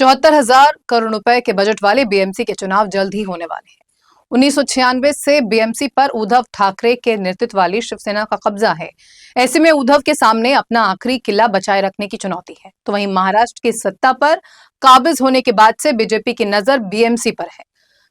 74,000 करोड़ रुपए के बजट वाले बीएमसी के चुनाव जल्द ही होने वाले हैं। 1996 से बीएमसी पर उद्धव ठाकरे के नेतृत्व वाली शिवसेना का कब्जा है। ऐसे में उद्धव के सामने अपना आखिरी किला बचाए रखने की चुनौती है। तो वहीं महाराष्ट्र की सत्ता पर काबिज होने के बाद से बीजेपी की नजर बीएमसी पर है।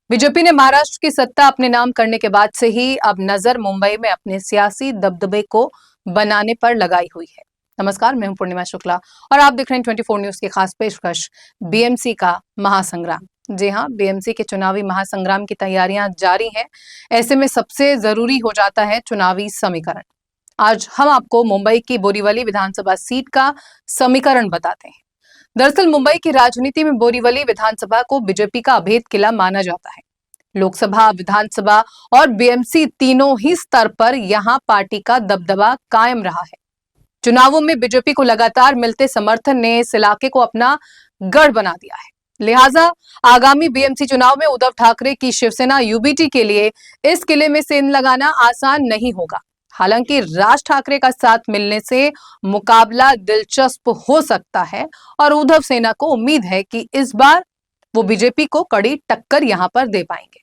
बीजेपी ने महाराष्ट्र की सत्ता अपने नाम करने के बाद से ही अब नजर मुंबई में अपने सियासी दबदबे को बनाने पर लगाई हुई है। नमस्कार, मैं हूं पूर्णिमा शुक्ला और आप देख रहे हैं 24 न्यूज की खास पेशकश बीएमसी का महासंग्राम। जी हां, बीएमसी के चुनावी महासंग्राम की तैयारियां जारी हैं। ऐसे में सबसे जरूरी हो जाता है चुनावी समीकरण। आज हम आपको मुंबई की बोरीवली विधानसभा सीट का समीकरण बताते हैं। दरअसल मुंबई की राजनीति में बोरीवली विधानसभा को बीजेपी का अभेद किला माना जाता है। लोकसभा, विधानसभा और बीएमसी तीनों ही स्तर पर यहां पार्टी का दबदबा कायम रहा है। चुनावों में बीजेपी को लगातार मिलते समर्थन ने इस इलाके को अपना गढ़ बना दिया है। लिहाजा आगामी बीएमसी चुनाव में उद्धव ठाकरे की शिवसेना यूबीटी के लिए इस किले में सेंध लगाना आसान नहीं होगा। हालांकि राज ठाकरे का साथ मिलने से मुकाबला दिलचस्प हो सकता है और उद्धव सेना को उम्मीद है कि इस बार वो बीजेपी को कड़ी टक्कर यहां पर दे पाएंगे।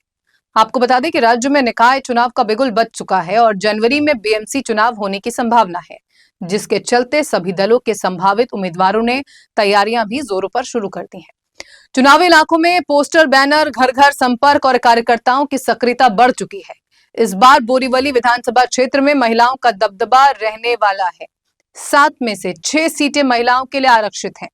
आपको बता दें कि राज्य में निकाय चुनाव का बिगुल बज चुका है और जनवरी में बीएमसी चुनाव होने की संभावना है, जिसके चलते सभी दलों के संभावित उम्मीदवारों ने तैयारियां भी जोरों पर शुरू कर दी हैं। चुनावी इलाकों में पोस्टर, बैनर, घर घर संपर्क और कार्यकर्ताओं की सक्रियता बढ़ चुकी है। इस बार बोरीवली विधानसभा क्षेत्र में महिलाओं का दबदबा रहने वाला है। 7 में से 6 सीटें महिलाओं के लिए आरक्षित हैं।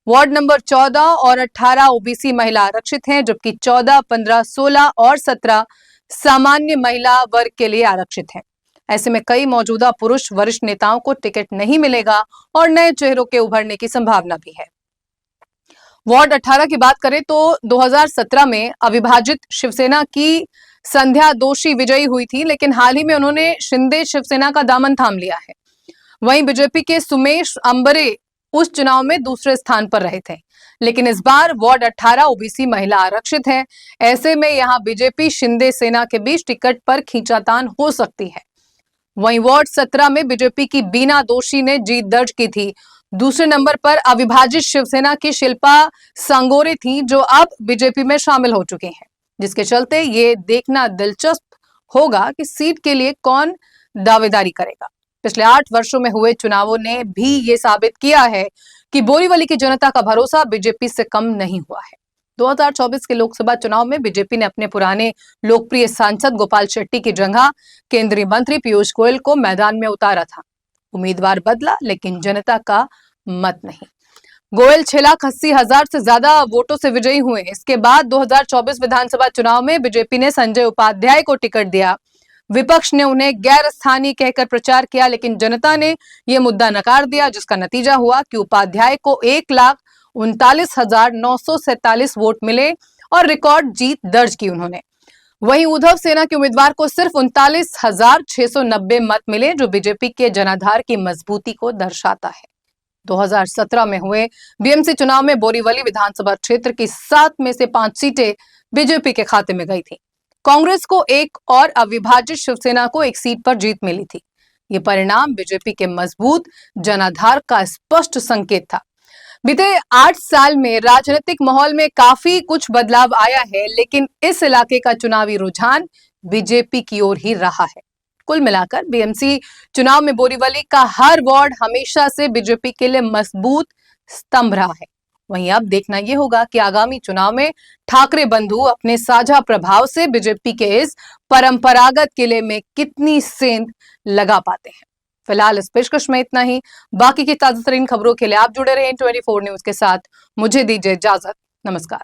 वार्ड नंबर 14 और 18 ओबीसी महिला आरक्षित हैं, जबकि 14, 15, 16 और 17 सामान्य महिला वर्ग के लिए आरक्षित हैं। ऐसे में कई मौजूदा पुरुष वरिष्ठ नेताओं को टिकट नहीं मिलेगा और नए चेहरों के उभरने की संभावना भी है। वार्ड 18 की बात करें तो 2017 में अविभाजित शिवसेना की संध्या दोषी विजयी हुई थी, लेकिन हाल ही में उन्होंने शिंदे शिवसेना का दामन थाम लिया है। वहीं बीजेपी के सुमेश अंबरे उस चुनाव में दूसरे स्थान पर रहे थे, लेकिन इस बार वार्ड 18 ओबीसी महिला आरक्षित है। ऐसे में यहां बीजेपी शिंदे सेना के बीच टिकट पर खींचातान हो सकती है। वहीं वार्ड 17 में बीजेपी की बीना दोषी ने जीत दर्ज की थी। दूसरे नंबर पर अविभाजित शिवसेना की शिल्पा सांगोरे थी, जो अब बीजेपी में शामिल हो चुके हैं, जिसके चलते ये देखना दिलचस्प होगा कि सीट के लिए कौन दावेदारी करेगा। पिछले 8 वर्षों में हुए चुनावों ने भी ये साबित किया है कि बोरीवली की जनता का भरोसा बीजेपी से कम नहीं हुआ है। 2024 के लोकसभा चुनाव में बीजेपी ने अपने पुराने लोकप्रिय सांसद गोपाल शेट्टी की जगह केंद्रीय मंत्री पीयूष गोयल को मैदान में उतारा था। उम्मीदवार बदला, लेकिन जनता का मत नहीं। गोयल 6,80,000 से ज्यादा वोटों से विजयी हुए। इसके बाद 2024 विधानसभा चुनाव में बीजेपी ने संजय उपाध्याय को टिकट दिया। विपक्ष ने उन्हें गैर स्थानीय कहकर प्रचार किया, लेकिन जनता ने यह मुद्दा नकार दिया, जिसका नतीजा हुआ कि उपाध्याय को 1,39,947 वोट मिले और रिकॉर्ड जीत दर्ज की उन्होंने। वहीं उद्धव सेना के उम्मीदवार को सिर्फ 39,690 मत मिले, जो बीजेपी के जनाधार की मजबूती को दर्शाता है। 2017 में हुए बीएमसी चुनाव में बोरीवली विधानसभा क्षेत्र की 7 में से 5 सीटें बीजेपी के खाते में गई थी। कांग्रेस को 1 और अविभाजित शिवसेना को 1 सीट पर जीत मिली थी। ये परिणाम बीजेपी के मजबूत जनाधार का स्पष्ट संकेत था। बीते 8 साल में राजनीतिक माहौल में काफी कुछ बदलाव आया है, लेकिन इस इलाके का चुनावी रुझान बीजेपी की ओर ही रहा है। कुल मिलाकर बीएमसी चुनाव में बोरीवली का हर वार्ड हमेशा से बीजेपी के लिए मजबूत स्तंभ रहा है। वहीं अब देखना यह होगा कि आगामी चुनाव में ठाकरे बंधु अपने साझा प्रभाव से बीजेपी के इस परंपरागत किले में कितनी सेंध लगा पाते हैं। फिलहाल इस पेशकश में इतना ही। बाकी की ताजा तरीन खबरों के लिए आप जुड़े रहें 24 न्यूज के साथ। मुझे दीजिए इजाजत। नमस्कार।